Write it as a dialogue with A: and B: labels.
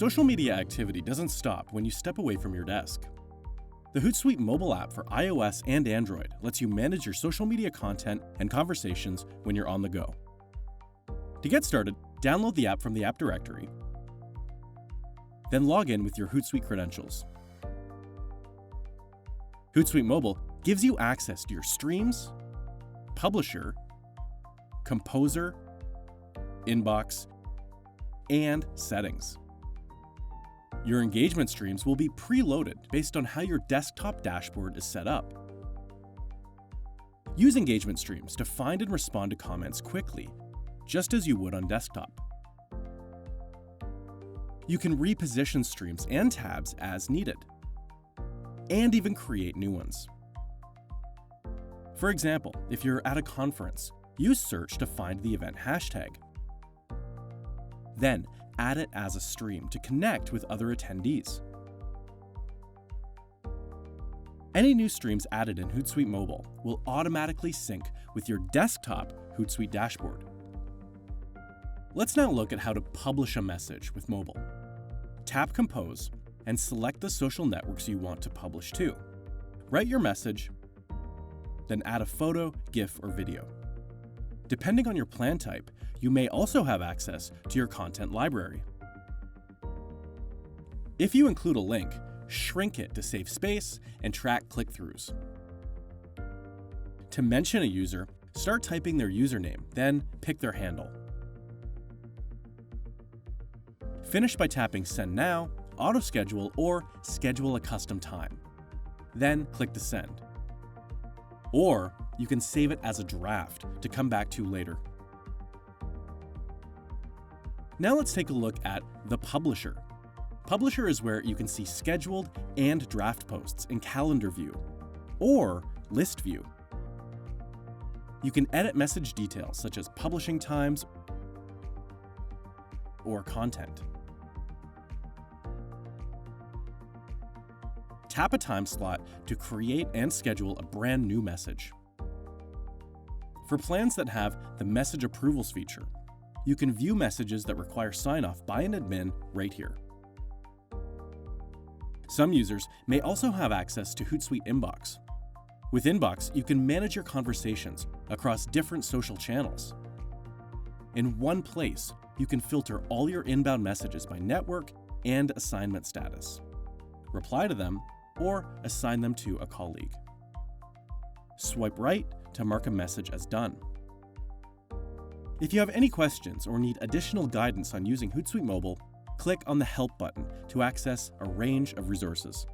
A: Social media activity doesn't stop when you step away from your desk. The Hootsuite Mobile App for iOS and Android lets you manage your social media content and conversations when you're on the go. To get started, download the app from the app directory, then log in with your Hootsuite credentials. Hootsuite Mobile gives you access to your streams, publisher, composer, inbox, and settings. Your engagement streams will be preloaded based on how your desktop dashboard is set up. Use engagement streams to find and respond to comments quickly, just as you would on desktop. You can reposition streams and tabs as needed, and even create new ones. For example, if you're at a conference, use search to find the event hashtag. Then, add it as a stream to connect with other attendees. Any new streams added in Hootsuite Mobile will automatically sync with your desktop Hootsuite dashboard. Let's now look at how to publish a message with mobile. Tap Compose and select the social networks you want to publish to. Write your message, then add a photo, GIF, or video. Depending on your plan type, you may also have access to your content library. If you include a link, shrink it to save space and track click-throughs. To mention a user, start typing their username, then pick their handle. Finish by tapping Send Now, Auto-schedule, or Schedule a custom time. Then click to send. Or you can save it as a draft to come back to later. Now let's take a look at the Publisher. Publisher is where you can see scheduled and draft posts in calendar view or list view. You can edit message details such as publishing times or content. Tap a time slot to create and schedule a brand new message. For plans that have the Message Approvals feature, you can view messages that require sign-off by an admin right here. Some users may also have access to Hootsuite Inbox. With Inbox, you can manage your conversations across different social channels. In one place, you can filter all your inbound messages by network and assignment status, reply to them, or assign them to a colleague. Swipe right to mark a message as done. If you have any questions or need additional guidance on using Hootsuite Mobile, click on the Help button to access a range of resources.